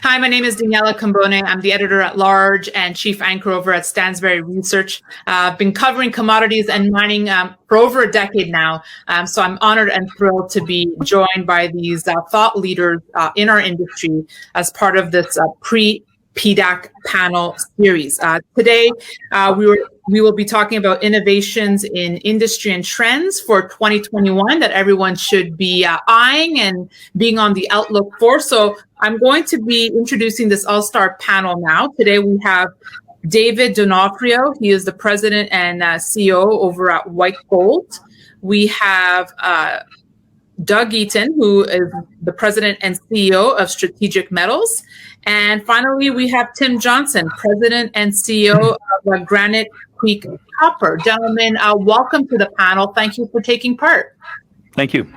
Hi, my name is Daniela Cambone. I'm the editor-at-large and chief anchor over at Stansberry Research. I've been covering commodities and mining for over a decade now. So I'm honored and thrilled to be joined by these thought leaders in our industry as part of this Pre-PDAC panel series. Today, we will be talking about innovations in industry and trends for 2021 that everyone should be eyeing and being on the outlook for. So I'm going to be introducing this all-star panel now. Today we have David D'Onofrio. He is the president and CEO over at White Gold. We have Doug Eaton, who is the president and CEO of Strategic Metals. And finally, we have Tim Johnson, president and CEO of Granite Creek Copper. Gentlemen, welcome to the panel. Thank you for taking part. Thank you.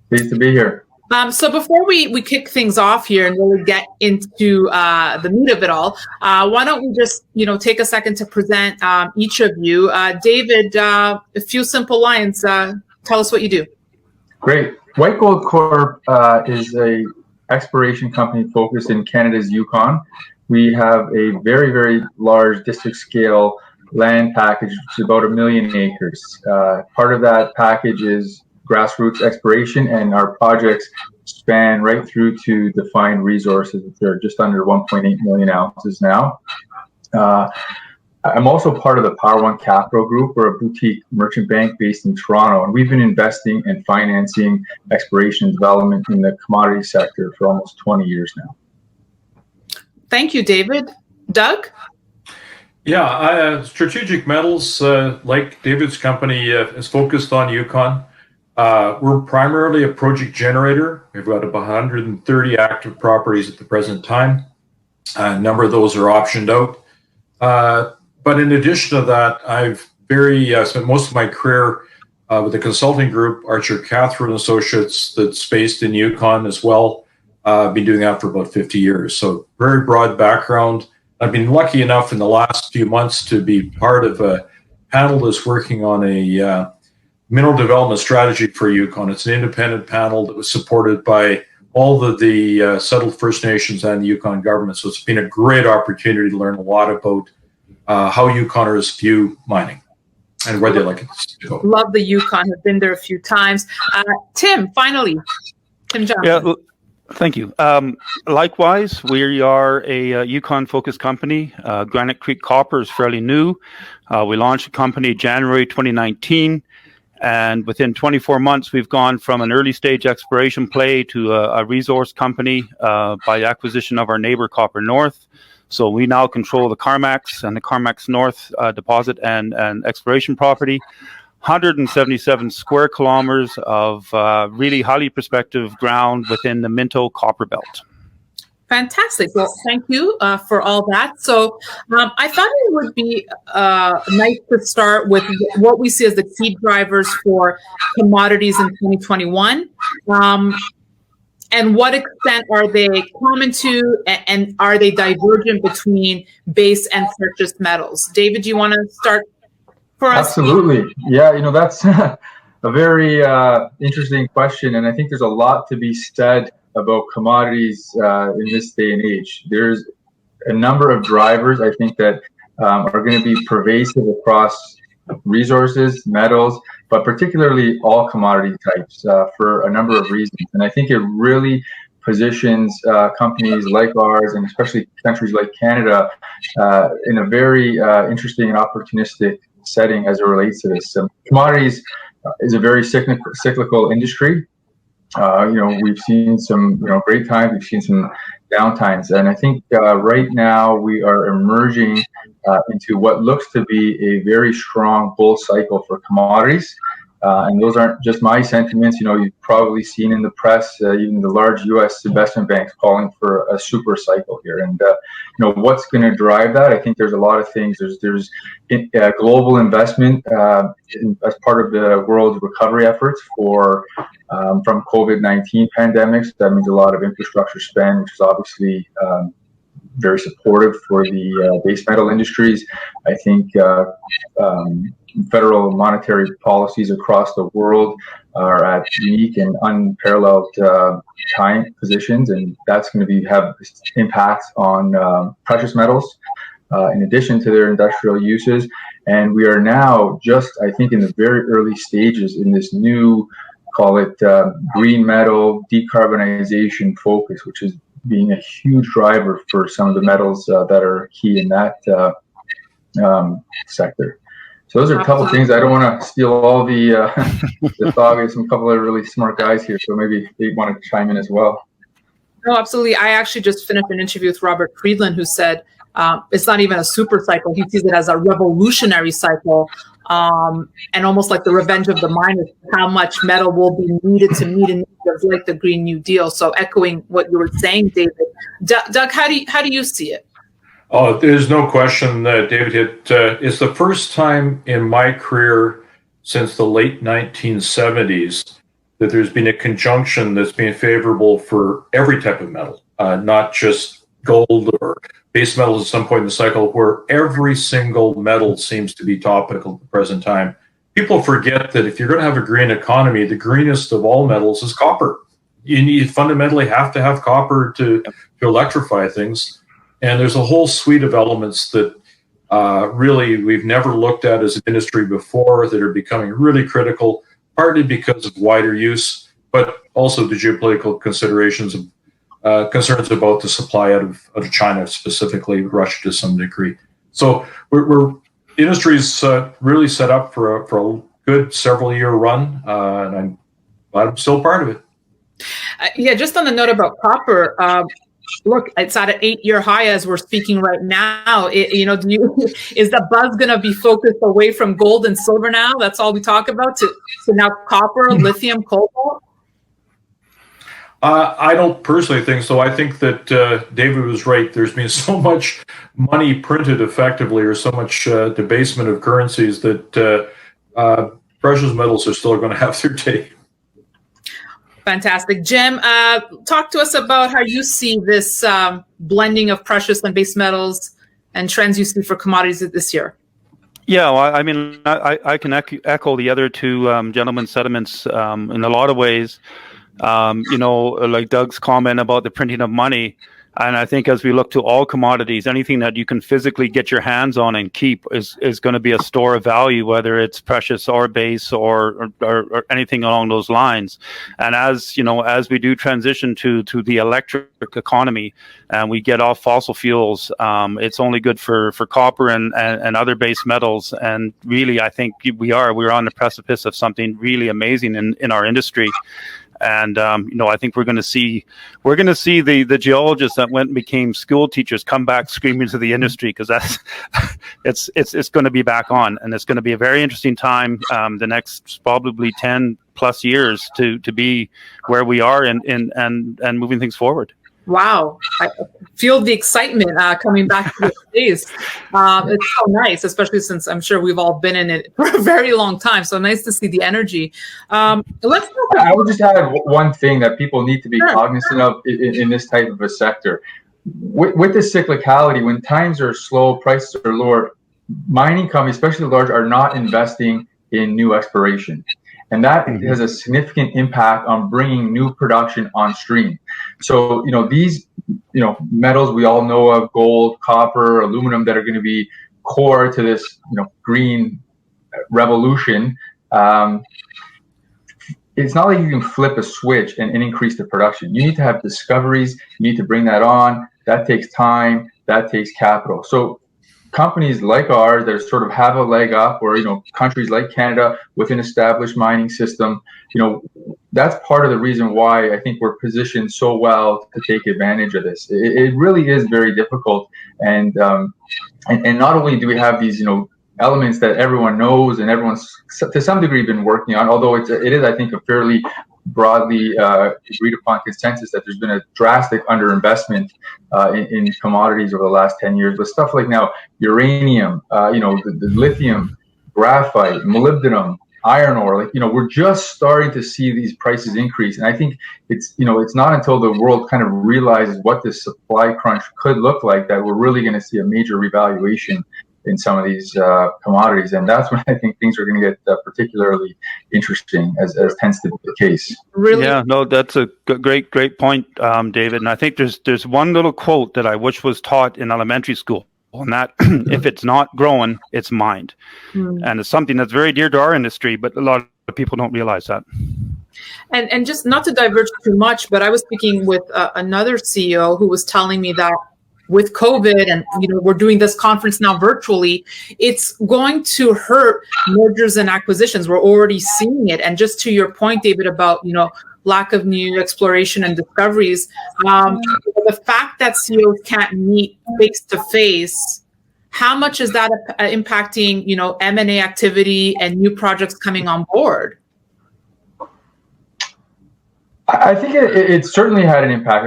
Pleased to be here. So before we kick things off here and really get into the meat of it all, why don't we just take a second to present each of you. David, a few simple lines. Tell us what you do. Great. White Gold Corp is a exploration company focused in Canada's Yukon. We have a very, very large district scale land package, which is about 1 million acres. Part of that package is grassroots exploration, and our projects span right through to defined resources. They're just under 1.8 million ounces now. I'm also part of the Power One Capital Group. We're a boutique merchant bank based in Toronto, and we've been investing and financing exploration and development in the commodity sector for almost 20 years now. Thank you, David. Doug? Yeah, Strategic Metals, like David's company, is focused on Yukon. We're primarily a project generator. We've got about 130 active properties at the present time. A number of those are optioned out. But in addition to that, I've spent most of my career with a consulting group, Archer Catherine Associates, that's based in Yukon as well. I've been doing that for about 50 years. So very broad background. I've been lucky enough in the last few months to be part of a panel that's working on a mineral development strategy for Yukon. It's an independent panel that was supported by all of the settled First Nations and the Yukon government. So it's been a great opportunity to learn a lot about how Yukoners view mining and where they like it to go. Love the Yukon. I've been there a few times. Tim, finally. Tim Johnson. Yeah, thank you. Likewise, we are a Yukon-focused company. Granite Creek Copper is fairly new. We launched the company January 2019. And within 24 months, we've gone from an early stage exploration play to a resource company by acquisition of our neighbor Copper North. So we now control the Carmax and the Carmax North deposit and exploration property. 177 square kilometers of really highly prospective ground within the Minto Copper Belt. Fantastic. Well, thank you for all that. So I thought it would be nice to start with what we see as the key drivers for commodities in 2021. And what extent are they common to, and are they divergent between base and precious metals? David, do you want to start for us? Absolutely. Yeah, that's a very interesting question. And I think there's a lot to be said about commodities in this day and age. There's a number of drivers, I think, that are going to be pervasive across resources, metals, but particularly all commodity types for a number of reasons. And I think it really positions companies like ours, and especially countries like Canada, in a very interesting and opportunistic setting as it relates to this. So commodities is a very cyclical industry. We've seen some great times, we've seen some downtimes, and I think right now we are emerging into what looks to be a very strong bull cycle for commodities. And those aren't just my sentiments. You've probably seen in the press, even the large U.S. investment banks calling for a super cycle here. And what's going to drive that? I think there's a lot of things. There's global investment as part of the world's recovery efforts from COVID-19 pandemics. That means a lot of infrastructure spend, which is obviously very supportive for the base metal industries. I think federal monetary policies across the world are at unique and unparalleled time positions, and that's going to have impacts on precious metals in addition to their industrial uses. And we are now just, I think, in the very early stages in this new, call it green metal decarbonization focus, which is being a huge driver for some of the metals that are key in that sector. So those are a couple of things. I don't want to steal all the thought. There's some couple of really smart guys here, so maybe they want to chime in as well. No, absolutely. I actually just finished an interview with Robert Friedland, who said it's not even a super cycle. He sees it as a revolutionary cycle, and almost like the revenge of the miners, how much metal will be needed to meet a need of like the Green New Deal. So echoing what you were saying, David. Doug, how do you see it? Oh, there's no question that David it's the first time in my career since the late 1970s that there's been a conjunction that's been favorable for every type of metal, not just gold or base metals at some point in the cycle, where every single metal seems to be topical at the present time. People forget that if you're going to have a green economy, the greenest of all metals is copper. You fundamentally have to have copper to electrify things. And there's a whole suite of elements that really we've never looked at as an industry before that are becoming really critical, partly because of wider use, but also the geopolitical considerations of concerns about the supply out of China, specifically Russia to some degree. So we're industry's really set up for a good several-year run, and I'm glad I'm still part of it. Yeah, just on the note about copper, look, it's at an 8-year high as we're speaking right now. Is the buzz going to be focused away from gold and silver now? That's all we talk about to now copper, lithium, cobalt? I don't personally think so. I think that David was right. There's been so much money printed effectively, or so much debasement of currencies that precious metals are still going to have their day. Fantastic. Jim, talk to us about how you see this blending of precious and base metals and trends you see for commodities this year. Yeah, well, I mean, I can echo the other two gentlemen's sentiments in a lot of ways. Like Doug's comment about the printing of money. And I think as we look to all commodities, anything that you can physically get your hands on and keep is going to be a store of value, whether it's precious or base or anything along those lines. And as we do transition to the electric economy and we get off fossil fuels, it's only good for copper and other base metals. And really, I think we're on the precipice of something really amazing in our industry. And I think we're going to see the geologists that went and became school teachers come back screaming to the industry, because it's going to be back on, and it's going to be a very interesting time the next probably 10 plus years to be where we are and moving things forward. Wow, I feel the excitement coming back to the space. It's so nice, especially since I'm sure we've all been in it for a very long time. So nice to see the energy. I would just add one thing that people need to be cognizant of in this type of a sector. With the cyclicality, when times are slow, prices are lower, mining companies, especially large, are not investing in new exploration. And that has a significant impact on bringing new production on stream. So, these, metals we all know of, gold, copper, aluminum, that are going to be core to this, green revolution. It's not like you can flip a switch and increase the production. You need to have discoveries. You need to bring that on. That takes time. That takes capital. So companies like ours that sort of have a leg up, or countries like Canada with an established mining system, that's part of the reason why I think we're positioned so well to take advantage of this. It really is very difficult, and not only do we have these elements that everyone knows and everyone's to some degree been working on, although it is I think a fairly broadly agreed upon consensus that there's been a drastic underinvestment in commodities over the last 10 years. But stuff like now uranium, the lithium, graphite, molybdenum, iron ore, we're just starting to see these prices increase. And I think it's not until the world kind of realizes what this supply crunch could look like that we're really going to see a major revaluation in some of these commodities. And that's when I think things are going to get particularly interesting, as tends to be the case. Really? Yeah, no, that's a great point, David. And I think there's one little quote that I wish was taught in elementary school, and that if it's not growing, it's mined. And it's something that's very dear to our industry, but a lot of people don't realize that. And just not to diverge too much, but I was speaking with another CEO who was telling me that with COVID, and we're doing this conference now virtually, it's going to hurt mergers and acquisitions. We're already seeing it. And just to your point, David, about lack of new exploration and discoveries, the fact that CEOs can't meet face to face, how much is that impacting M&A activity and new projects coming on board? I think it certainly had an impact.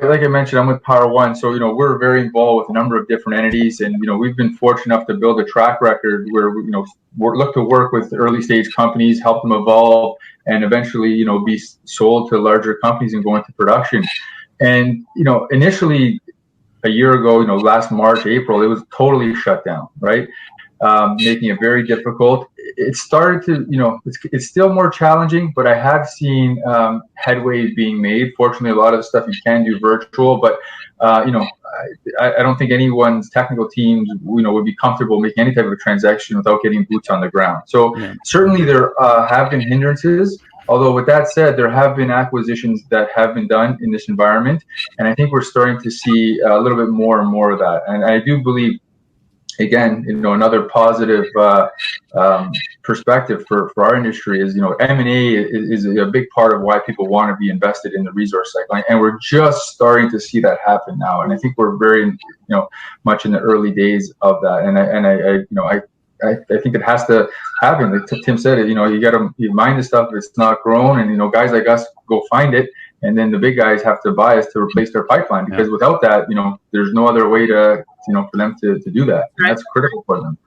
Like I mentioned, I'm with Power One, so we're very involved with a number of different entities, and we've been fortunate enough to build a track record where we look to work with early stage companies, help them evolve, and eventually be sold to larger companies and go into production. And initially a year ago, last March, April, it was totally shut down, right? Making it very difficult. It started to, it's still more challenging, but I have seen headways being made. Fortunately, a lot of the stuff you can do virtual, but I don't think anyone's technical teams, would be comfortable making any type of a transaction without getting boots on the ground. So certainly there have been hindrances. Although with that said, there have been acquisitions that have been done in this environment, and I think we're starting to see a little bit more and more of that. And I do believe, again, another positive perspective for our industry is, M&A is a big part of why people want to be invested in the resource cycle, and we're just starting to see that happen now. And I think we're very, much in the early days of that. And I think it has to happen. Like Tim said, you mine the stuff if it's not grown, and guys like us go find it, and then the big guys have to buy us to replace their pipeline, because without that, there's no other way to for them to do that. And that's critical for them.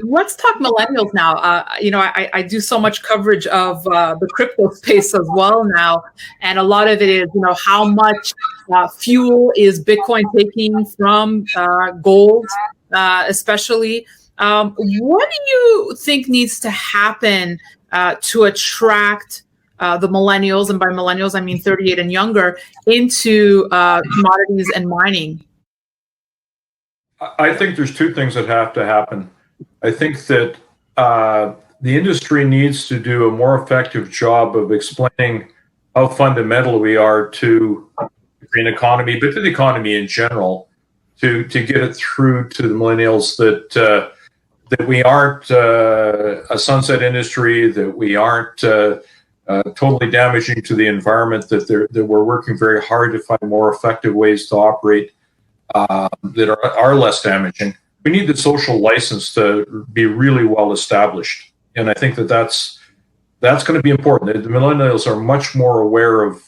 Let's talk millennials now. I do so much coverage of the crypto space as well now, and a lot of it is, how much fuel is Bitcoin taking from gold, especially. What do you think needs to happen to attract the millennials, and by millennials I mean 38 and younger, into commodities and mining? I think there's two things that have to happen. I think that the industry needs to do a more effective job of explaining how fundamental we are to the green economy, but to the economy in general, to get it through to the millennials that we aren't a sunset industry, that we aren't totally damaging to the environment, that we're working very hard to find more effective ways to operate that are less damaging. We need the social license to be really well established, and I think that's going to be important. The millennials are much more aware of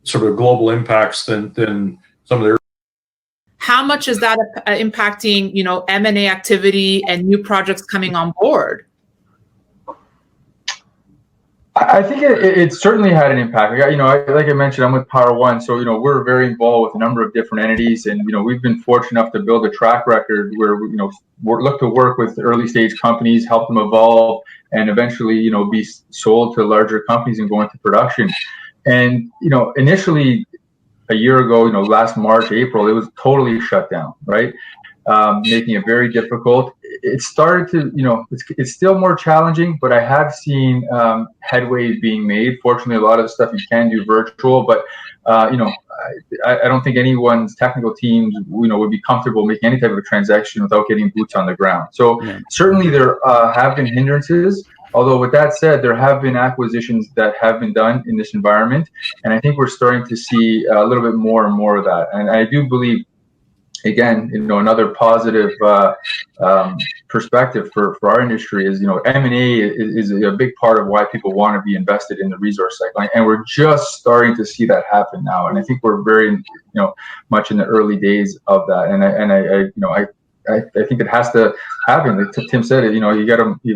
sort of global impacts than some of their. How much is that impacting, M&A activity and new projects coming on board? I think it certainly had an impact. Like I mentioned, I'm with Power One, so we're very involved with a number of different entities, and we've been fortunate enough to build a track record where we look to work with early stage companies, help them evolve, and eventually be sold to larger companies and go into production. And initially a year ago, last March, April, it was totally shut down, right? Making it very difficult. It started to, it's still more challenging, but I have seen headways being made. Fortunately, a lot of the stuff you can do virtual, but I don't think anyone's technical teams, would be comfortable making any type of a transaction without getting boots on the ground. So certainly there have been hindrances. Although with that said, there have been acquisitions that have been done in this environment, and I think we're starting to see a little bit more and more of that. And I do believe, again, another positive perspective for our industry is, M&A is a big part of why people want to be invested in the resource cycle, and we're just starting to see that happen now. And I think we're very, much in the early days of that. And I think it has to happen. Like Tim said, you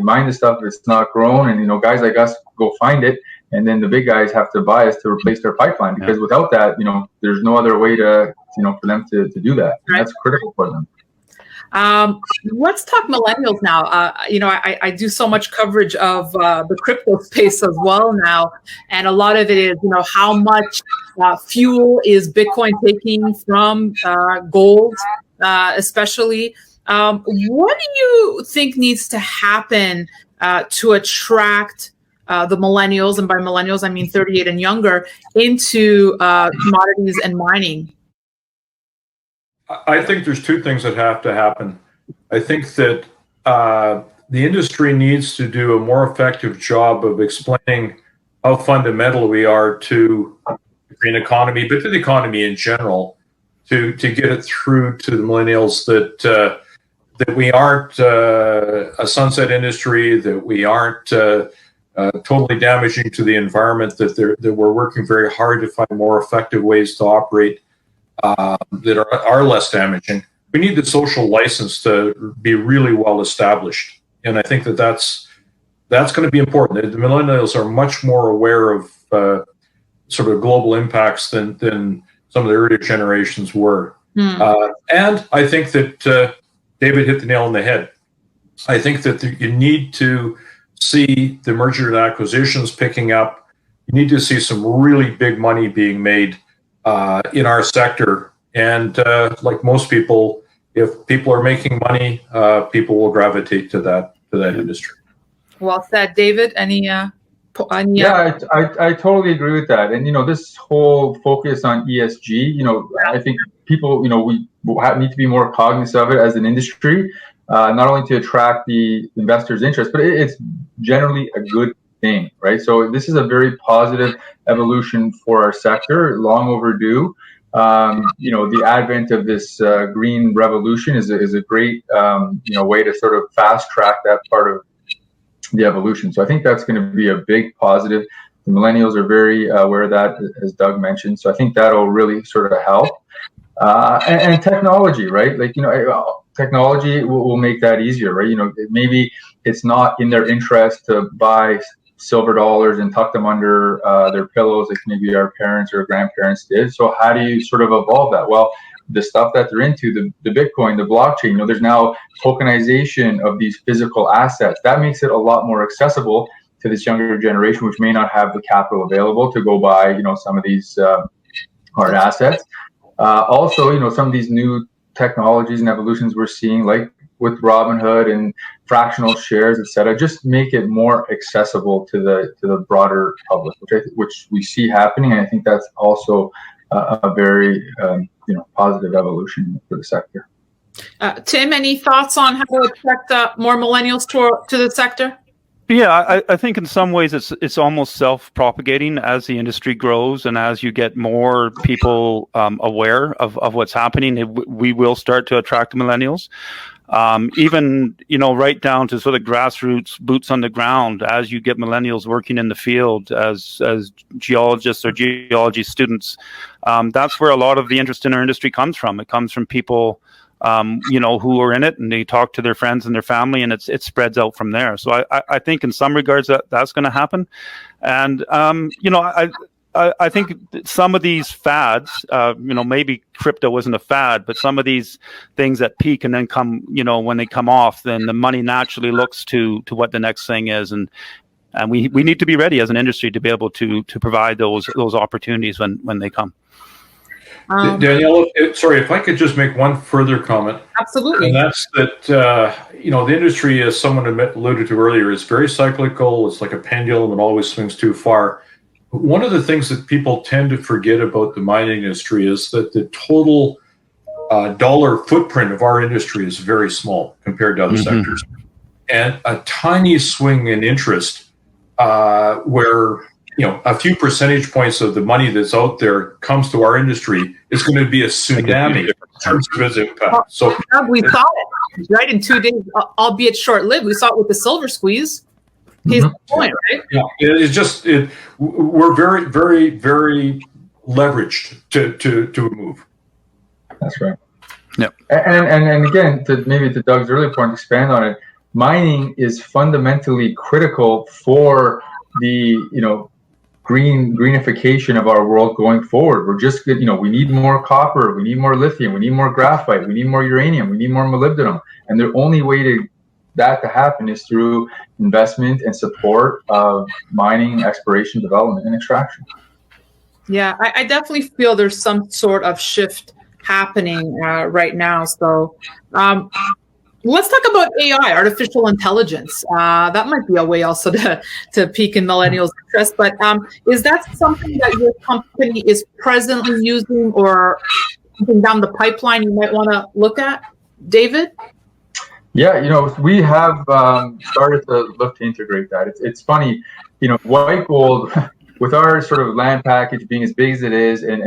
mine the stuff if it's not grown, and guys like us go find it, and then the big guys have to buy us to replace their pipeline, because without that, there's no other way to for them to do that. And that's critical for them. Let's talk millennials now. I do so much coverage of the crypto space as well now, and a lot of it is, how much fuel is Bitcoin taking from gold, especially. What do you think needs to happen to attract the millennials, and by millennials I mean 38 and younger, into commodities and mining? I think there's two things that have to happen. I think that the industry needs to do a more effective job of explaining how fundamental we are to the green economy, but to the economy in general, to get it through to the millennials that we aren't a sunset industry, that we aren't totally damaging to the environment, that we're working very hard to find more effective ways to operate that are less damaging. We need the social license to be really well established, and I think that's going to be important. The millennials are much more aware of sort of global impacts than some of the earlier generations were. And I think that David hit the nail on the head. I think that you need to see the merger and acquisitions picking up. You need to see some really big money being made in our sector. And like most people, if people are making money, people will gravitate to that industry. Well said, David. Yeah, I totally agree with that. And this whole focus on ESG, I think people, we need to be more cognizant of it as an industry, not only to attract the investors' interest, but it's generally a good thing, right? So this is a very positive evolution for our sector, long overdue. The advent of this green revolution is a great way to sort of fast track that part of the evolution. So I think that's going to be a big positive. The millennials are very aware of that, as Doug mentioned. So I think that'll really sort of help. And technology, right? Like, technology will make that easier, right? Maybe it's not in their interest to buy silver dollars and tuck them under their pillows like maybe our parents or grandparents did. So how do you sort of evolve that? Well, the stuff that they're into, the Bitcoin, the blockchain, there's now tokenization of these physical assets. That makes it a lot more accessible to this younger generation, which may not have the capital available to go buy, some of these hard assets. Also, some of these new technologies and evolutions we're seeing, like with Robinhood and fractional shares, et cetera, just make it more accessible to the broader public, which we see happening. And I think that's also a very positive evolution for the sector. Tim, any thoughts on how to attract more millennials to the sector? Yeah, I think in some ways it's almost self-propagating as the industry grows, and as you get more people aware of what's happening, we will start to attract millennials. Even right down to sort of grassroots, boots on the ground. As you get millennials working in the field as geologists or geology students, that's where a lot of the interest in our industry comes from. It comes from people who are in it, and they talk to their friends and their family, and it spreads out from there. So I think in some regards that's going to happen. And, I think some of these fads, maybe crypto wasn't a fad, but some of these things that peak and then come, when they come off, then the money naturally looks to what the next thing is. And we need to be ready as an industry to be able to provide those opportunities when they come. Daniela, sorry, if I could just make one further comment. Absolutely. And that's that, the industry, as someone alluded to earlier, is very cyclical. It's like a pendulum. It always swings too far. One of the things that people tend to forget about the mining industry is that the total dollar footprint of our industry is very small compared to other sectors. And a tiny swing in interest where a few percentage points of the money that's out there comes to our industry is going to be a tsunami in terms of its impact. So we saw it right in 2 days, albeit short-lived. We saw it with the silver squeeze. He's the point, right? Yeah, we're very, very, very leveraged to move. That's right. Yep. And again, maybe to Doug's earlier point, expand on it. Mining is fundamentally critical for the greenification of our world going forward. We're just we need more copper, we need more lithium, we need more graphite, we need more uranium, we need more molybdenum, and the only way to happen is through investment and support of mining, exploration, development, and extraction. Yeah, I definitely feel there's some sort of shift happening right now. So let's talk about AI, artificial intelligence. That might be a way also to pique in millennials' interest. But is that something that your company is presently using, or something down the pipeline you might want to look at, David? Yeah, we have started to look to integrate that. It's funny, White Gold, with our sort of land package being as big as it is, and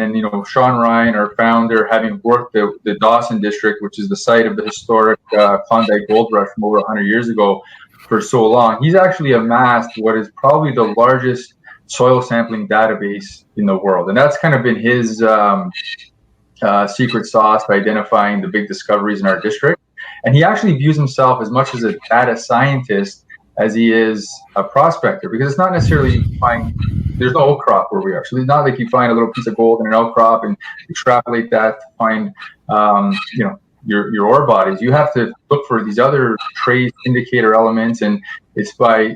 Sean Ryan, our founder, having worked the Dawson district, which is the site of the historic Klondike Gold Rush from over 100 years ago, for so long, he's actually amassed what is probably the largest soil sampling database in the world, and that's kind of been his secret sauce by identifying the big discoveries in our district. And he actually views himself as much as a data scientist as he is a prospector, because it's not necessarily there's no outcrop where we are. So it's not like you find a little piece of gold in an outcrop and extrapolate that to find, your ore bodies. You have to look for these other trace indicator elements, and it's by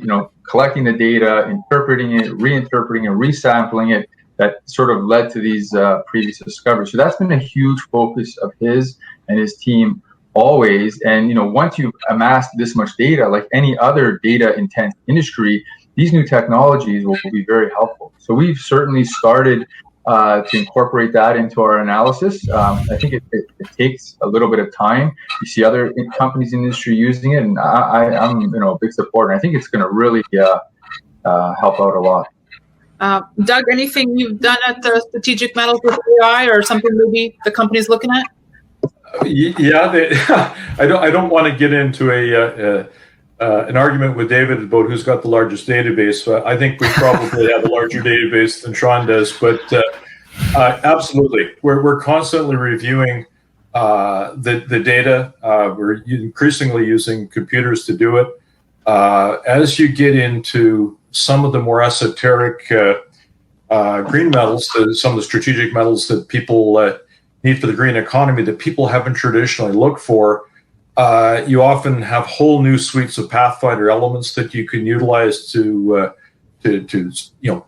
collecting the data, interpreting it, reinterpreting it, resampling it, that sort of led to these previous discoveries. So that's been a huge focus of his and his team always. And once you've amassed this much data, like any other data intense industry, these new technologies will be very helpful. So we've certainly started to incorporate that into our analysis. I think it takes a little bit of time. You see other companies in the industry using it, and I'm a big supporter. I think it's going to really help out a lot. Doug, anything you've done at the Strategic Metals with AI, or something maybe the company's looking at? Yeah, I don't want to get into an argument with David about who's got the largest database. I think we probably have a larger database than Sean does, but absolutely, we're constantly reviewing the data. We're increasingly using computers to do it. As you get into some of the more esoteric green metals, some of the strategic metals that people need for the green economy that people haven't traditionally looked for, you often have whole new suites of pathfinder elements that you can utilize to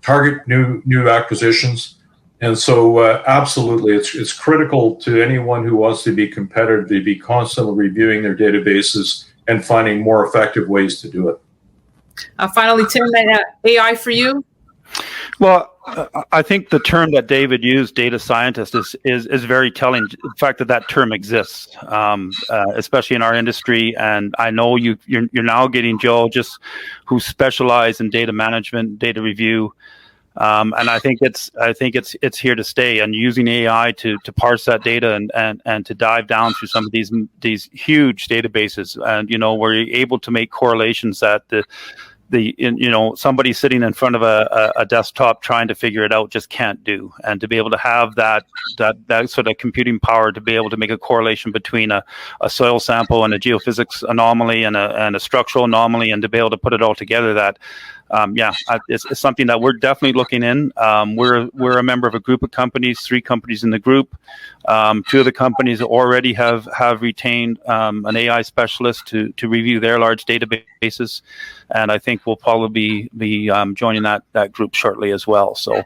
target new acquisitions. And so absolutely, it's critical to anyone who wants to be competitive to be constantly reviewing their databases and finding more effective ways to do it. Finally, Tim, AI for you? Well, I think the term that David used, data scientist, is very telling. The fact that term exists, especially in our industry. And I know you're now getting Joe, just who specialize in data management, data review, and I think it's here to stay. And using AI to parse that data and to dive down through some of these huge databases, and we're able to make correlations that somebody sitting in front of a desktop trying to figure it out just can't do. And to be able to have that sort of computing power to be able to make a correlation between a soil sample and a geophysics anomaly and a structural anomaly, and to be able to put it all together, it's something that we're definitely looking in. We're a member of a group of companies, 3 companies in the group. 2 of the companies already have retained an AI specialist to review their large databases, and I think we'll probably be joining that group shortly as well. So,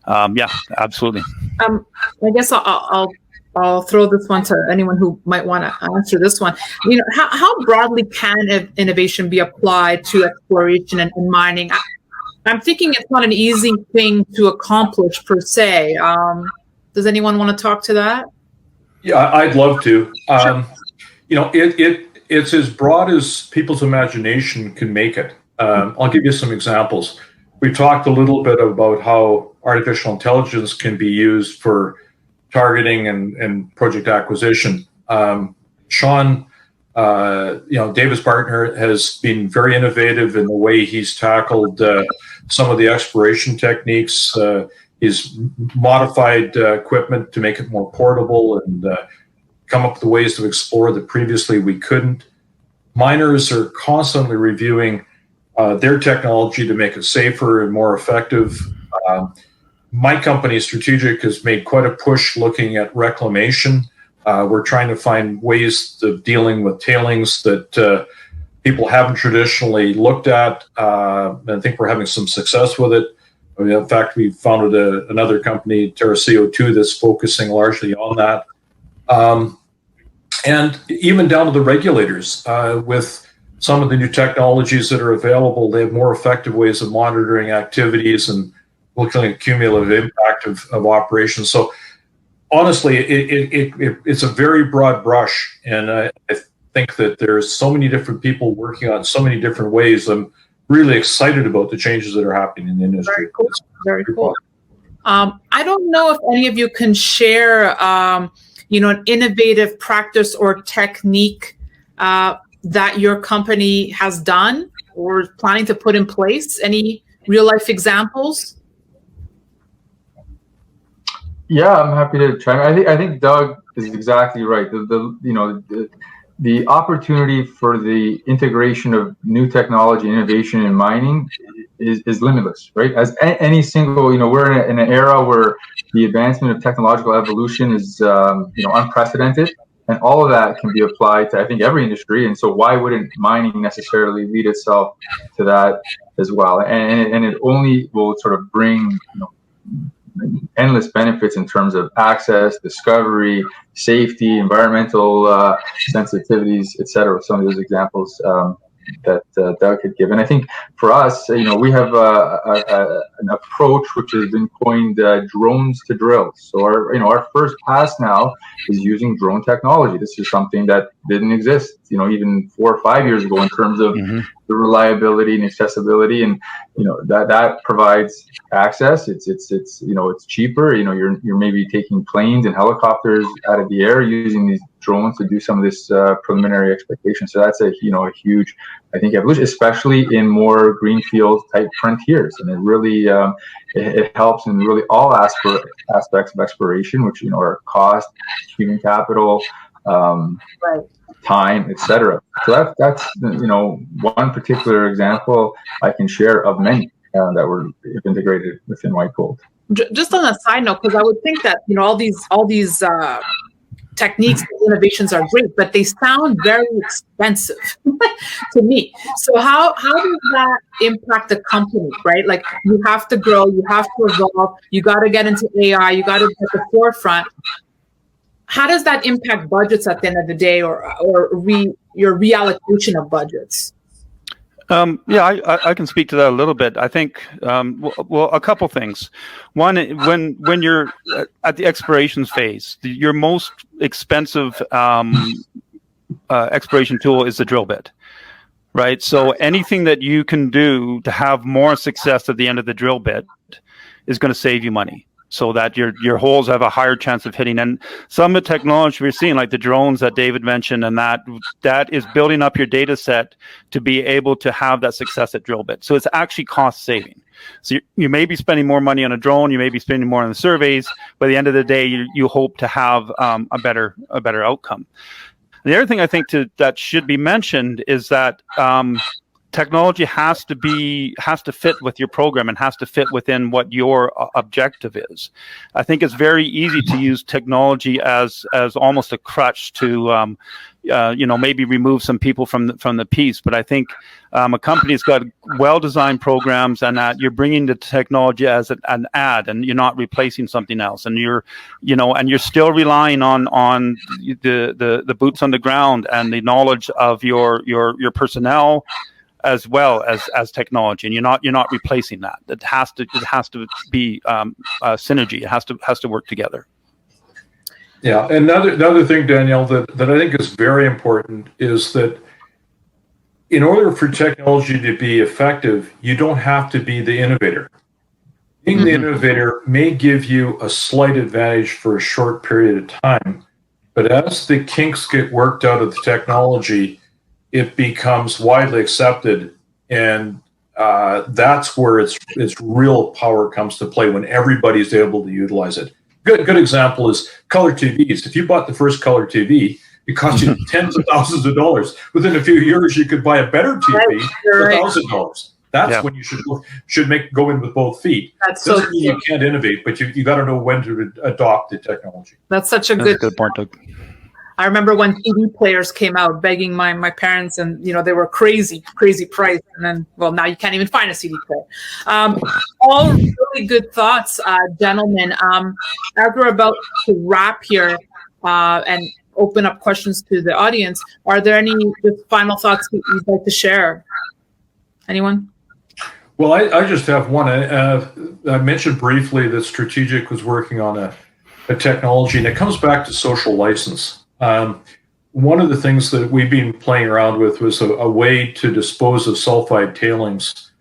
absolutely. I guess I'll throw this one to anyone who might want to answer this one. How broadly can innovation be applied to exploration and mining? I'm thinking it's not an easy thing to accomplish per se. Does anyone want to talk to that? Yeah, I'd love to. Sure. It's as broad as people's imagination can make it. I'll give you some examples. We talked a little bit about how artificial intelligence can be used for targeting and project acquisition. Sean, David's partner, has been very innovative in the way he's tackled some of the exploration techniques. He's modified equipment to make it more portable and come up with ways to explore that previously we couldn't. Miners are constantly reviewing their technology to make it safer and more effective. My company, Strategic, has made quite a push looking at reclamation. We're trying to find ways of dealing with tailings that people haven't traditionally looked at. And I think we're having some success with it. I mean, in fact, we founded another company, Terra CO2, that's focusing largely on that. And even down to the regulators, with some of the new technologies that are available, they have more effective ways of monitoring activities and looking at cumulative impact of operations. So honestly, it's a very broad brush. And I think that there's so many different people working on so many different ways. I'm really excited about the changes that are happening in the industry. Very cool. Very cool. I don't know if any of you can share, an innovative practice or technique that your company has done or is planning to put in place. Any real life examples? Yeah, I'm happy to try. I think Doug is exactly right. The opportunity for the integration of new technology innovation in mining is limitless, right? As any single, we're in an era where the advancement of technological evolution is, unprecedented, and all of that can be applied to, I think, every industry. And so why wouldn't mining necessarily lead itself to that as well? And it only will sort of bring, endless benefits in terms of access, discovery, safety, environmental sensitivities, et cetera. Some of those examples that Doug had given. I think for us, we have an approach which has been coined drones to drills. So our first pass now is using drone technology. This is something that didn't exist, even 4 or 5 years ago in terms of the reliability and accessibility, and that provides access. It's cheaper. You're maybe taking planes and helicopters out of the air using these drones to do some of this preliminary expectation. So that's a huge, I think, evolution, especially in more greenfield type frontiers, and it really it helps in really all aspects of exploration, which are cost, human capital, right, time, etc. So that's one particular example I can share of many that were integrated within White Gold. Just on a side note, because I would think that all these techniques and innovations are great, but they sound very expensive to me. So how does that impact the company, right? Like, you have to grow, you have to evolve, you got to get into AI, you got to be at the forefront. How does that impact budgets at the end of the day, or your reallocation of budgets? I can speak to that a little bit. I think, a couple things. One, when you're at the explorations phase, your most expensive exploration tool is the drill bit, right? So anything that you can do to have more success at the end of the drill bit is going to save you money, so that your holes have a higher chance of hitting. And some of the technology we're seeing, like the drones that David mentioned, and that is building up your data set to be able to have that success at drill bit. So it's actually cost saving. So you may be spending more money on a drone, you may be spending more on the surveys, but at the end of the day, you hope to have a better outcome. And the other thing I think that should be mentioned is that technology has to fit with your program and has to fit within what your objective is. I think it's very easy to use technology as almost a crutch to maybe remove some people from the piece. But I think a company's got well-designed programs, and that you're bringing the technology as an add, and you're not replacing something else. And you're still relying on the boots on the ground and the knowledge of your personnel, as well as technology, and you're not replacing that. It has to be synergy. It has to work together. Yeah, and another thing, Danielle, that I think is very important is that in order for technology to be effective, you don't have to be the innovator. Being the innovator may give you a slight advantage for a short period of time, but as the kinks get worked out of the technology, it becomes widely accepted, and that's where its real power comes to play, when everybody's able to utilize it. good example is color TVs. If you bought the first color TV, it cost you tens of thousands of dollars. Within a few years, you could buy a better TV for $1,000. That's when you should go in with both feet. Doesn't mean you can't innovate, but you got to know when to adopt the technology. That's such a good point, Doug. I remember when CD players came out, begging my parents, and they were crazy price. And then, well, now you can't even find a CD player. All really good thoughts, gentlemen. As we're about to wrap here and open up questions to the audience, are there any final thoughts you'd like to share? Anyone? Well, I just have one. I mentioned briefly that Strategic was working on a technology, and it comes back to social license. One of the things that we've been playing around with was a way to dispose of sulfide tailings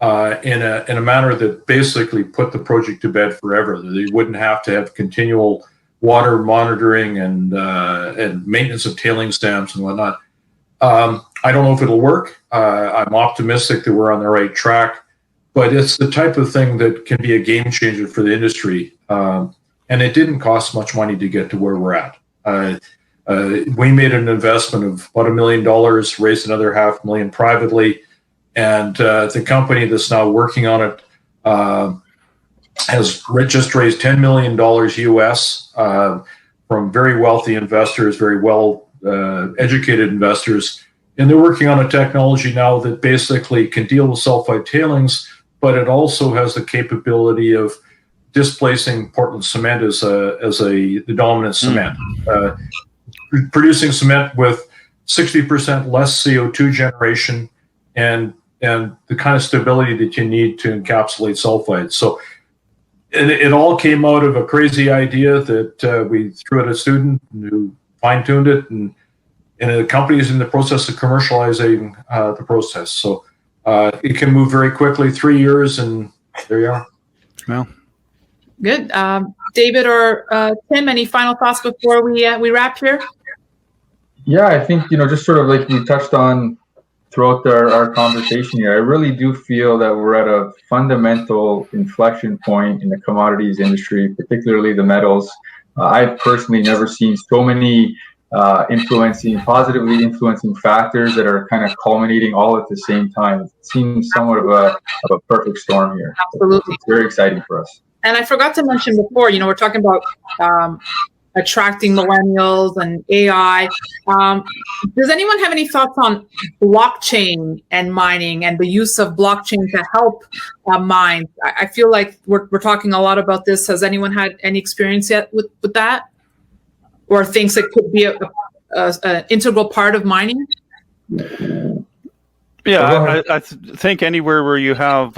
in a manner that basically put the project to bed forever. They wouldn't have to have continual water monitoring and maintenance of tailings dams and whatnot. I don't know if it'll work. I'm optimistic that we're on the right track, but it's the type of thing that can be a game changer for the industry. And it didn't cost much money to get to where we're at. We made an investment of about $1 million, raised another $500,000 privately, and the company that's now working on it has just raised $10 million US from very wealthy investors, very well educated investors, and they're working on a technology now that basically can deal with sulfide tailings, but it also has the capability of displacing Portland cement as the dominant cement. Producing cement with 60% less CO2 generation and the kind of stability that you need to encapsulate sulfide. So it all came out of a crazy idea that we threw at a student who fine-tuned it, and the company is in the process of commercializing the process. So it can move very quickly, 3 years, and there you are. Well, good. David or Tim, any final thoughts before we wrap here? Yeah, I think, just sort of like we touched on throughout our conversation here, I really do feel that we're at a fundamental inflection point in the commodities industry, particularly the metals. I've personally never seen so many positively influencing factors that are kind of culminating all at the same time. It seems somewhat of a perfect storm here. Absolutely. It's very exciting for us. And I forgot to mention before, we're talking about attracting millennials and AI. Does anyone have any thoughts on blockchain and mining and the use of blockchain to help mine? I feel like we're talking a lot about this. Has anyone had any experience yet with that? Or thinks it could be an integral part of mining? Yeah, I think anywhere where you have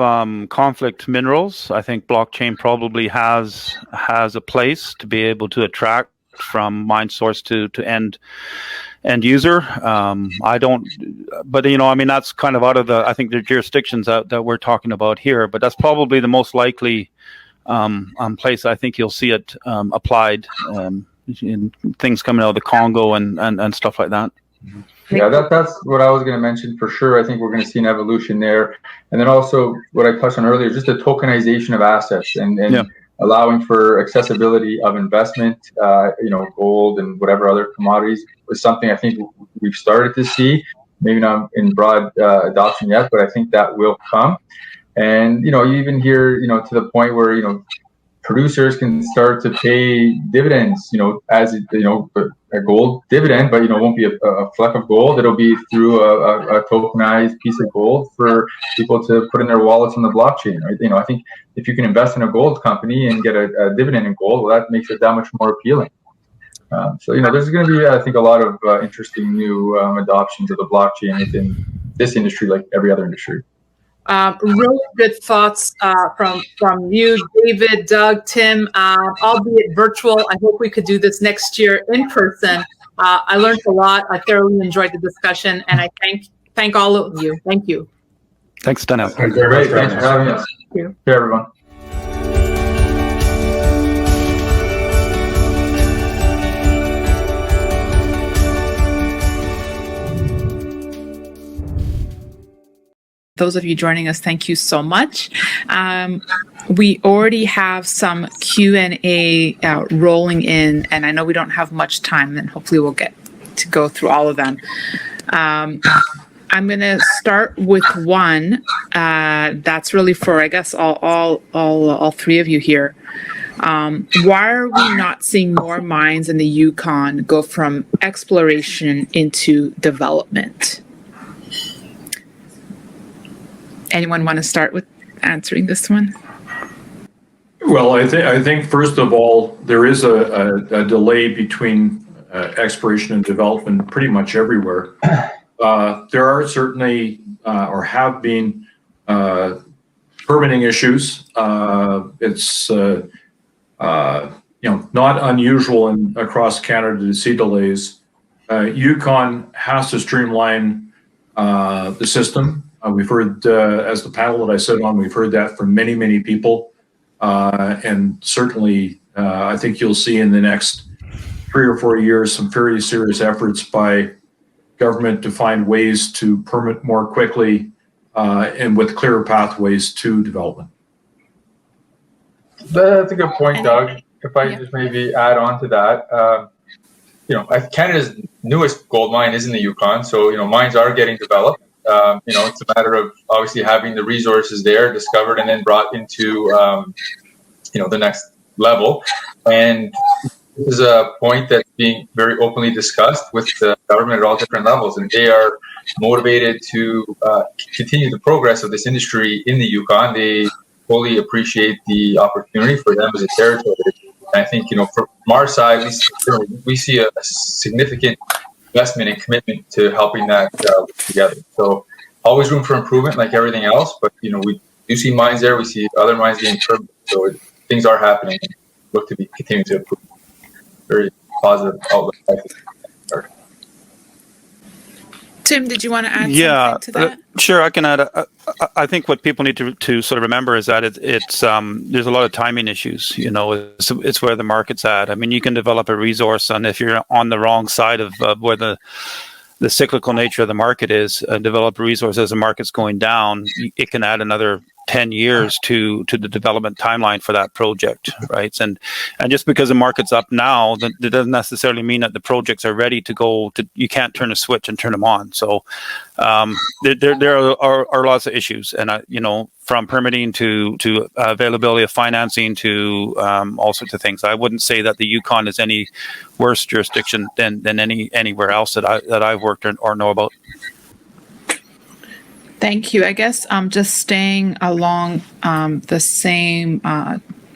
conflict minerals, I think blockchain probably has a place to be able to attract from mine source to end user. I don't, but that's kind of out of the jurisdictions that we're talking about here. But that's probably the most likely place I think you'll see it applied in things coming out of the Congo and stuff like that. Yeah, that's what I was going to mention for sure. I think we're going to see an evolution there. And then also what I touched on earlier, just the tokenization of assets and allowing for accessibility of investment, gold and whatever other commodities is something I think we've started to see, maybe not in broad adoption yet, but I think that will come. And, you even hear, to the point where, producers can start to pay dividends, as a gold dividend, but it won't be a fleck of gold. It'll be through a tokenized piece of gold for people to put in their wallets on the blockchain, right? I think if you can invest in a gold company and get a dividend in gold, well, that makes it that much more appealing. So there's going to be, I think, a lot of interesting new adoptions of the blockchain within this industry, like every other industry. Really good thoughts from you, David, Doug, Tim, albeit virtual. I hope we could do this next year in person. I learned a lot. I thoroughly enjoyed the discussion, and I thank all of you. Thank you. Thanks, Daniela. Thanks for having us. Thank you. Hey, everyone. Those of you joining us, thank you so much. We already have some Q&A rolling in, and I know we don't have much time, and hopefully we'll get to go through all of them. I'm going to start with one that's really for, I guess, all three of you here. Why are we not seeing more mines in the Yukon go from exploration into development? Anyone want to start with answering this one? Well, I think first of all, there is a delay between exploration and development pretty much everywhere. There are certainly or have been permitting issues. It's not unusual across Canada to see delays. Yukon has to streamline the system. We've heard, as the panel that I sit on, we've heard that from many, many people. And certainly, I think you'll see in the next 3 or 4 years some very serious efforts by government to find ways to permit more quickly and with clearer pathways to development. That's a good point, Doug. If I just maybe add on to that, Canada's newest gold mine is in the Yukon, so mines are getting developed. It's a matter of obviously having the resources there discovered and then brought into the next level. And this is a point that's being very openly discussed with the government at all different levels, and they are motivated to continue the progress of this industry in the Yukon. They fully appreciate the opportunity for them as a territory. And I think, from our side, we see a significant investment and commitment to helping that work together. So always room for improvement like everything else, but we do see mines there, we see other mines being permitted, so things are happening and look to be continuing to improve. Very positive outlook, I think. Tim, did you want to add something to that? Sure, I can add. I think what people need to sort of remember is that it's there's a lot of timing issues. It's where the market's at. I mean, you can develop a resource, and if you're on the wrong side of where the cyclical nature of the market is, develop a resource as the market's going down, it can add another 10 years to the development timeline for that project, right? And just because the market's up now, that doesn't necessarily mean that the projects are ready to go. You can't turn a switch and turn them on. So there are lots of issues, and from permitting to availability of financing to all sorts of things. I wouldn't say that the Yukon is any worse jurisdiction than anywhere else that I've worked or know about. Thank you. I guess just staying along the same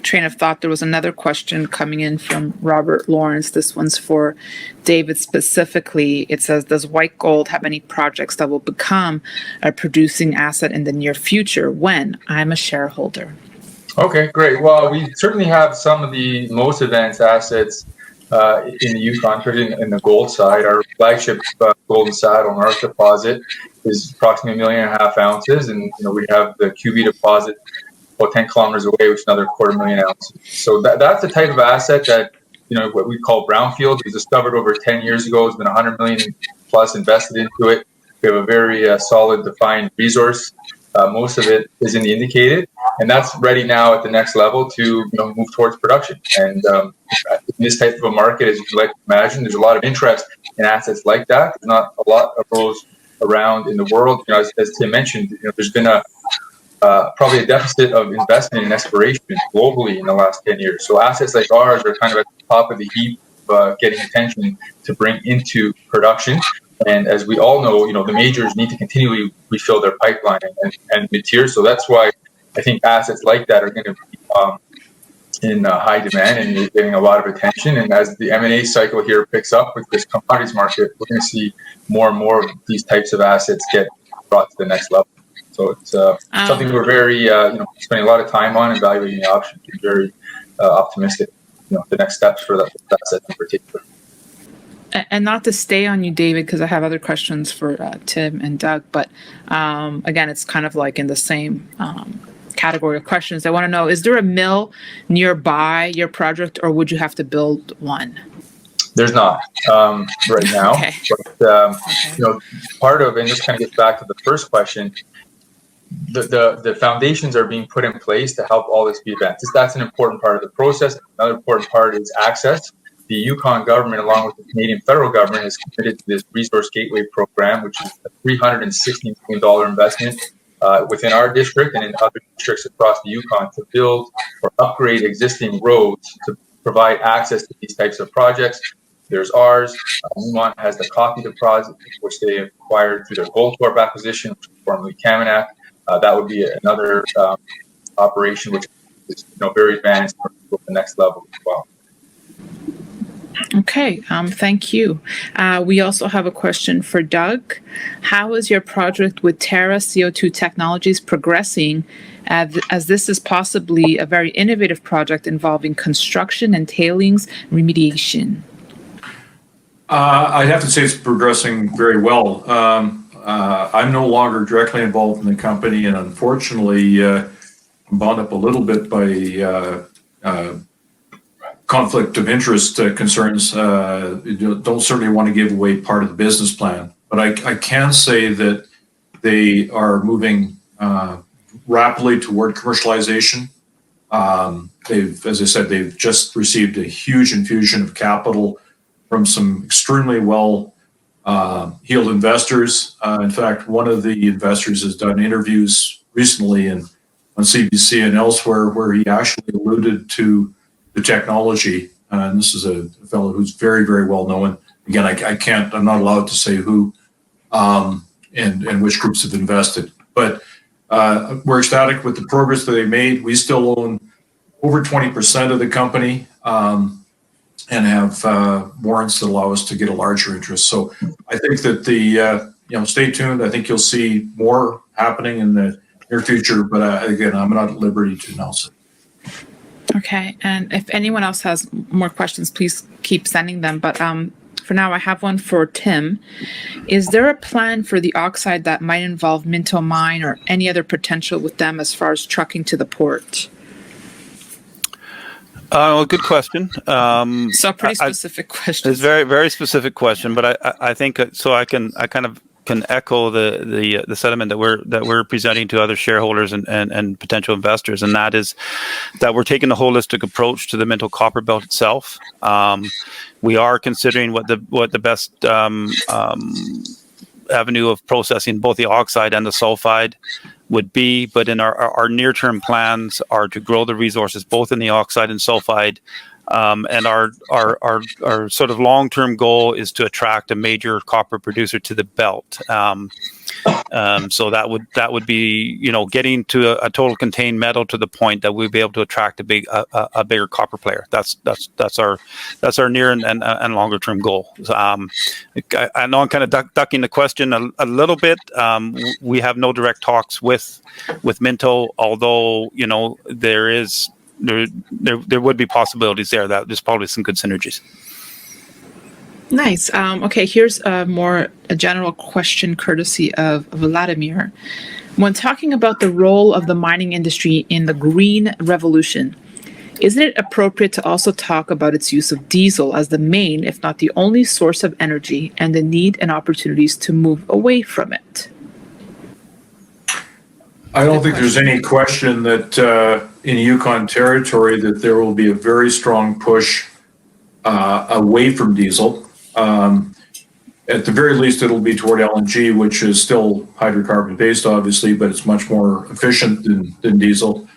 train of thought, there was another question coming in from Robert Lawrence. This one's for David specifically. It says, does White Gold have any projects that will become a producing asset in the near future? When? I'm a shareholder. Okay, great. Well, we certainly have some of the most advanced assets in the Yukon, particularly in the gold side. Our flagship Golden Saddle North deposit is approximately 1.5 million ounces, and we have the QB deposit about 10 kilometers away, which is another 250,000 ounces. So that's the type of asset that what we call brownfield. It was discovered over 10 years ago. It's been 100 million plus invested into it. We have a very solid defined resource. Most of it is in the indicated, and that's ready now at the next level to move towards production. And in this type of a market, as you can like imagine, there's a lot of interest in assets like that. There's not a lot of those around in the world. As Tim mentioned, there's been probably a deficit of investment in exploration globally in the last 10 years. So assets like ours are kind of at the top of the heap, getting attention to bring into production. And as we all know, the majors need to continually refill their pipeline and mid-tier. So that's why I think assets like that are going to be in high demand and getting a lot of attention. And as the M&A cycle here picks up with this commodities market, we're going to see more and more of these types of assets get brought to the next level. So it's something we're very, spending a lot of time on evaluating the options. We're very optimistic, the next steps for that asset in particular. And not to stay on you, David, because I have other questions for Tim and Doug, but again, it's kind of like in the same category of questions. I want to know, is there a mill nearby your project, or would you have to build one? There's not right now. Okay. But, part of, and this kind of gets back to the first question, the foundations are being put in place to help all this be advanced. That's an important part of the process. Another important part is access. The Yukon government, along with the Canadian federal government, has committed to this Resource Gateway program, which is a $360 million investment within our district and in other districts across the Yukon to build or upgrade existing roads to provide access to these types of projects. There's ours. Newmont has the Coffee deposit, which they acquired through their Gold Corp acquisition, which was formerly Cambone. That would be another operation which is very advanced for the next level as well. Okay, thank you. We also have a question for Doug. How is your project with Terra CO2 Technologies progressing, as this is possibly a very innovative project involving construction and tailings remediation? I'd have to say it's progressing very well. I'm no longer directly involved in the company, and unfortunately, I'm bound up a little bit by conflict of interest concerns. Don't certainly want to give away part of the business plan, but I can say that they are moving rapidly toward commercialization. As I said, they've just received a huge infusion of capital from some extremely well heeled investors. In fact, one of the investors has done interviews recently on CBC and elsewhere where he actually alluded to the technology. And this is a fellow who's very, very well known. Again, I'm not allowed to say who and which groups have invested. But we're ecstatic with the progress that they made. We still own over 20% of the company and have warrants that allow us to get a larger interest. So I think that stay tuned. I think you'll see more happening in the near future. But again, I'm not at liberty to announce it. Okay, and if anyone else has more questions, please keep sending them. But for now, I have one for Tim. Is there a plan for the oxide that might involve Minto Mine or any other potential with them as far as trucking to the port? Good question. So pretty specific question. It's very, very specific question, but I think so. I kind of can echo the sentiment that we're presenting to other shareholders and potential investors, and that is that we're taking a holistic approach to the Minto Copper Belt itself. We are considering what the best avenue of processing both the oxide and the sulfide would be, but in our near-term plans are to grow the resources both in the oxide and sulfide. And our sort of long-term goal is to attract a major copper producer to the belt. So that would be getting to a total contained metal to the point that we'd be able to attract a bigger copper player. That's our near and longer term goal. I know I'm kind of ducking the question a little bit. We have no direct talks with Minto, although there would be possibilities there that there's probably some good synergies. Nice. Okay, here's a general question courtesy of Vladimir. When talking about the role of the mining industry in the green revolution, isn't it appropriate to also talk about its use of diesel as the main, if not the only, source of energy and the need and opportunities to move away from it? I don't think there's any question that in Yukon territory that there will be a very strong push away from diesel. At the very least, it'll be toward LNG, which is still hydrocarbon based, obviously, but it's much more efficient than diesel.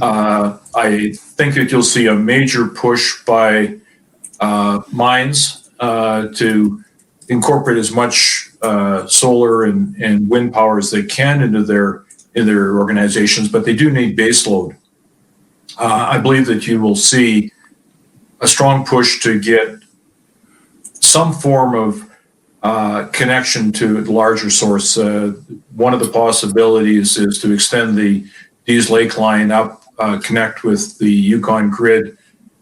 I think that you'll see a major push by mines to incorporate as much solar and wind power as they can into their organizations, but they do need baseload. I believe that you will see a strong push to get some form of connection to the larger source. One of the possibilities is to extend the Dease Lake line up, connect with the Yukon grid,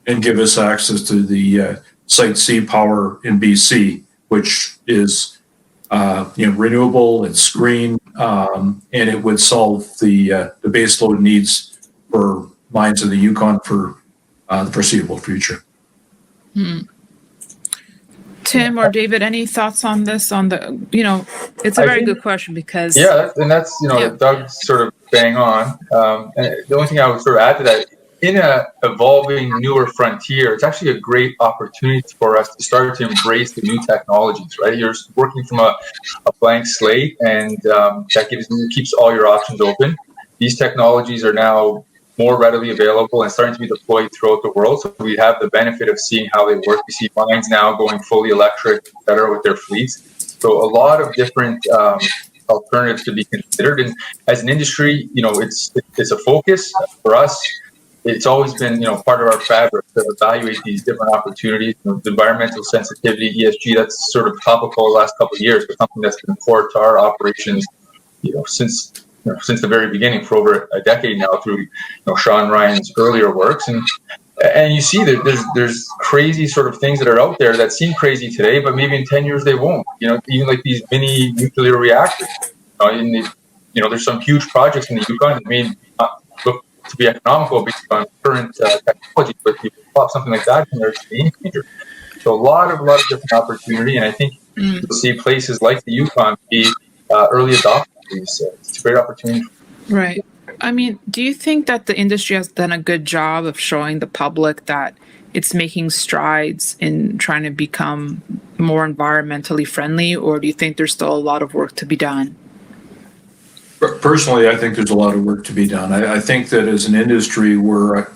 and give us access to the Site C power in BC, which is renewable, it's green, and it would solve the baseload needs for mines in the Yukon for the foreseeable future. Tim or David, any thoughts on this? On the, it's a very good question because that's Doug's sort of bang on. And the only thing I would sort of add to that, in a evolving newer frontier, it's actually a great opportunity for us to start to embrace the new technologies. Right, you're working from a blank slate, and that keeps all your options open. These technologies are now more readily available and starting to be deployed throughout the world. So we have the benefit of seeing how they work. We see mines now going fully electric, better with their fleets. So a lot of different alternatives to be considered. And as an industry, it's a focus for us. It's always been, part of our fabric to evaluate these different opportunities. The environmental sensitivity, ESG, that's sort of topical the last couple of years, but something that's been core to our operations, since the very beginning, for over a decade now, through Sean Ryan's earlier works, and you see that there's crazy sort of things that are out there that seem crazy today, but maybe in 10 years they won't. Even like these mini nuclear reactors. There's some huge projects in the Yukon that may not look to be economical based on current technology, but you pop something like that in there, it's a game changer. So a lot of different opportunity, and I think you'll see places like the Yukon be early adopters. It's a great opportunity. Right. I mean, do you think that the industry has done a good job of showing the public that it's making strides in trying to become more environmentally friendly, or do you think there's still a lot of work to be done? Personally, I think there's a lot of work to be done. I think that as an industry, we're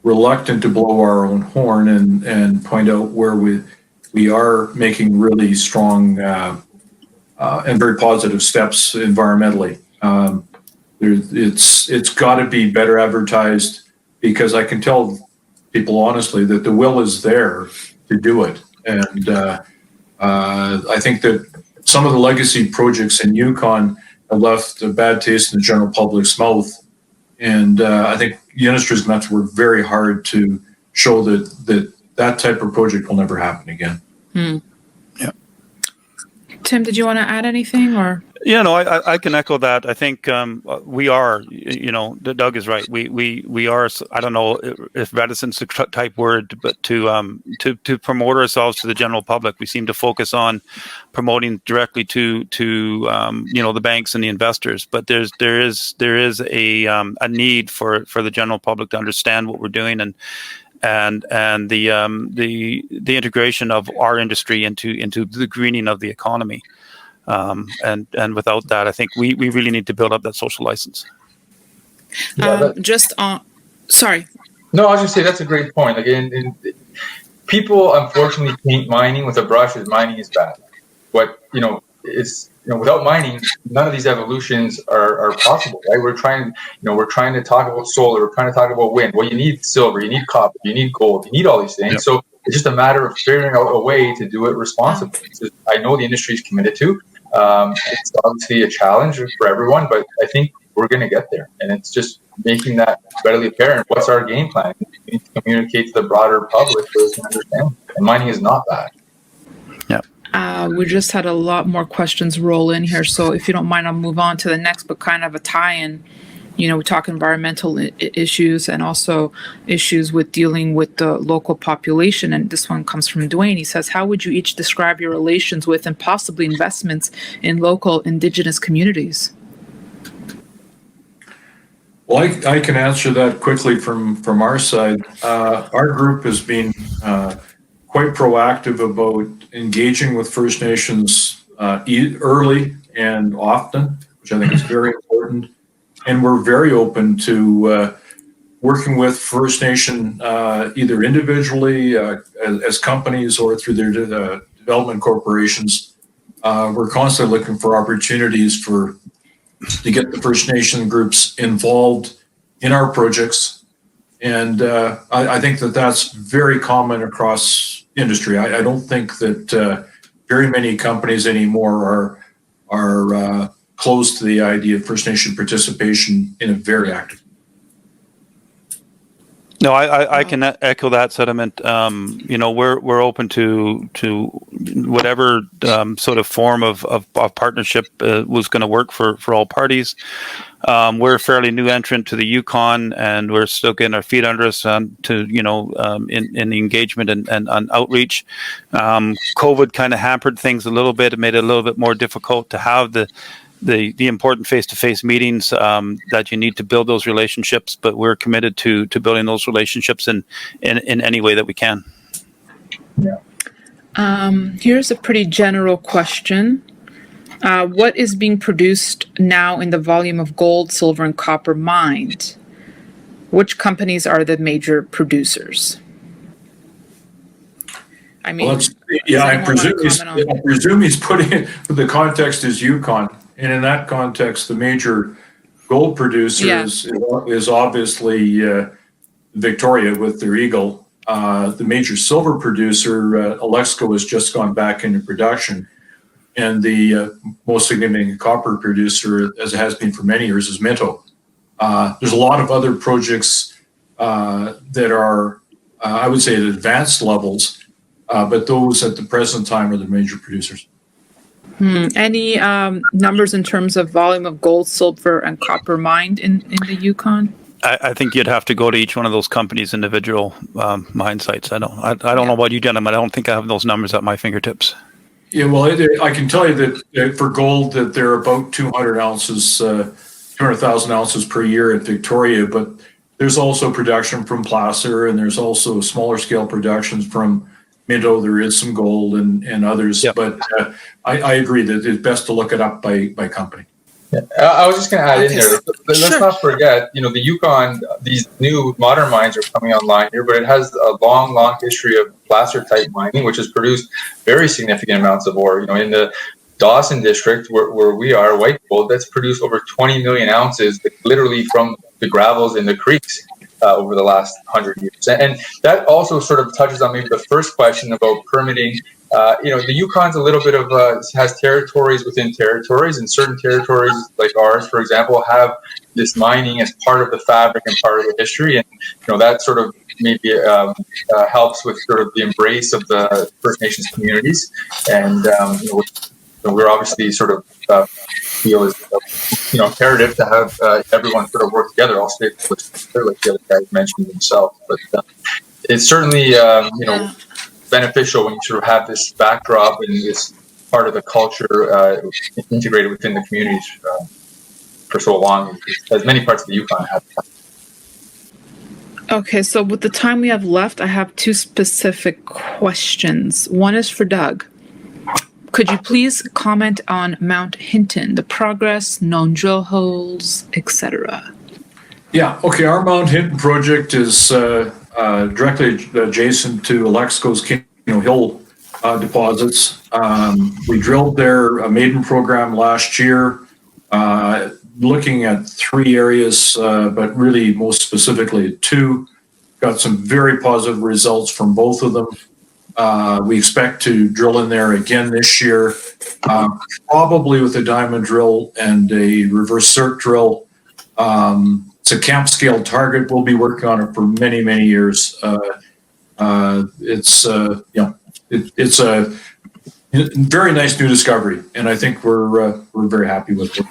reluctant to blow our own horn and point out where we are making really strong and very positive steps environmentally. It's got to be better advertised, because I can tell people honestly that the will is there to do it. And I think that some of the legacy projects in Yukon have left a bad taste in the general public's mouth. And I think the industry is going to have to work very hard to show that type of project will never happen again. Yeah. Tim, did you want to add anything, or? Yeah, no, I can echo that. I think we are, Doug is right. We are, I don't know if reticence is a type word, but to promote ourselves to the general public, we seem to focus on promoting directly to the banks and the investors. But there is a need for the general public to understand what we're doing, and the integration of our industry into the greening of the economy. And without that, I think we really need to build up that social license. Sorry. No, I was going to say that's a great point. Again, people unfortunately paint mining with a brush as mining is bad. Without mining, none of these evolutions are possible, right? We're trying to talk about solar. We're trying to talk about wind. Well, you need silver, you need copper, you need gold, you need all these things. Yep. So it's just a matter of figuring out a way to do it responsibly. I know the industry is committed to. It's obviously a challenge for everyone, but I think we're going to get there. And it's just making that readily apparent. What's our game plan? We need to communicate to the broader public so they can understand. And mining is not that. Yeah. We just had a lot more questions roll in here. So if you don't mind, I'll move on to the next, but kind of a tie-in. We talk environmental issues and also issues with dealing with the local population. And this one comes from Dwayne. He says, how would you each describe your relations with and possibly investments in local Indigenous communities? Well, I can answer that quickly from our side. Our group has been quite proactive about engaging with First Nations early and often, which I think is very important. And we're very open to working with First Nation either individually as companies or through their development corporations. We're constantly looking for opportunities to get the First Nation groups involved in our projects. And I think that that's very common across industry. I don't think that very many companies anymore are close to the idea of First Nation participation in a very active. No, I can echo that sentiment. We're open to whatever sort of form of partnership was going to work for all parties. We're a fairly new entrant to the Yukon, and we're still getting our feet under us in the engagement and on outreach. COVID kind of hampered things a little bit. It made it a little bit more difficult to have the important face-to-face meetings that you need to build those relationships, but we're committed to building those relationships in any way that we can. Yeah. Here's a pretty general question. What is being produced now in the volume of gold, silver, and copper mined? Which companies are the major producers? I mean, I presume he's putting it, the context is Yukon. And in that context, the major gold producers is obviously Victoria with their Eagle. The major silver producer, Alexco, has just gone back into production. And the most significant copper producer, as it has been for many years, is Minto. There's a lot of other projects that are, I would say, at advanced levels, but those at the present time are the major producers. Any numbers in terms of volume of gold, silver, and copper mined in the Yukon? I think you'd have to go to each one of those companies' individual mine sites. I don't know about you, gentlemen. I don't think I have those numbers at my fingertips. Yeah, well, I can tell you that for gold, that they're about 200,000 ounces per year at Victoria, but there's also production from Placer, and there's also smaller scale productions from Minto. There is some gold and others, but I agree that it's best to look it up by company. Yeah. I was just going to add in there. Let's not forget, the Yukon, these new modern mines are coming online here, but it has a long, long history of placer type mining, which has produced very significant amounts of ore. In the Dawson district, where we are, white gold, that's produced over 20 million ounces, literally from the gravels in the creeks over the last 100 years. And that also sort of touches on maybe the first question about permitting. The Yukon's a little bit of has territories within territories, and certain territories like ours, for example, have this mining as part of the fabric and part of the history, and that sort of maybe helps with sort of the embrace of the First Nations communities, and we're obviously sort of feel is imperative to have everyone sort of work together. All stakeholders, like the other guys mentioned himself, but it's certainly beneficial when you sort of have this backdrop and this part of the culture integrated within the communities for so long, as many parts of the Yukon have. Okay, so with the time we have left, I have two specific questions. One is for Doug. Could you please comment on Mount Hinton, the progress, known drill holes, etc.? Yeah, okay. Our Mount Hinton project is directly adjacent to Alexco's Kino Hill deposits. We drilled there a maiden program last year, looking at 3 areas, but really most specifically 2. Got some very positive results from both of them. We expect to drill in there again this year, probably with a diamond drill and a reverse circ drill. It's a camp scale target. We'll be working on it for many, many years. It's a very nice new discovery, and I think we're very happy with it.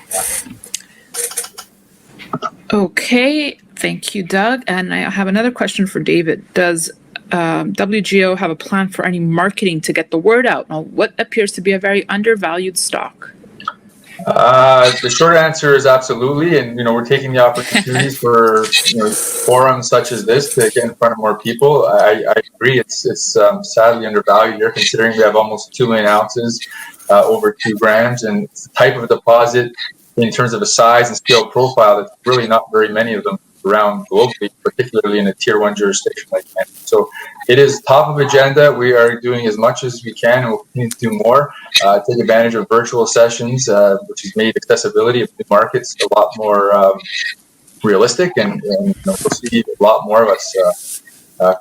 Okay, thank you, Doug. And I have another question for David. Does WGO have a plan for any marketing to get the word out on what appears to be a very undervalued stock? The short answer is absolutely, and we're taking the opportunities for forums such as this to get in front of more people. I agree, it's sadly undervalued here, considering we have almost 2 million ounces, over 2 grams, and it's the type of deposit in terms of a size and scale profile that's really not very many of them around globally, particularly in a tier 1 jurisdiction like Canada. So it is top of agenda. We are doing as much as we can, and we'll continue to do more. Take advantage of virtual sessions, which has made accessibility of new markets a lot more realistic, and we'll see a lot more of us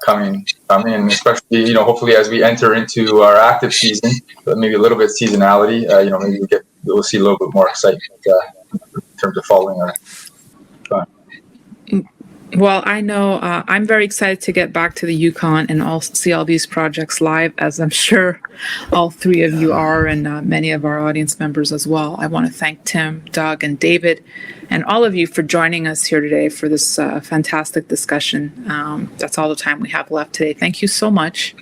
coming, and especially hopefully as we enter into our active season, but maybe a little bit seasonality. Maybe we'll see a little bit more excitement in terms of following our. Well, I know I'm very excited to get back to the Yukon and see all these projects live, as I'm sure all three of you are, and many of our audience members as well. I want to thank Tim, Doug, and David, and all of you for joining us here today for this fantastic discussion. That's all the time we have left today. Thank you so much.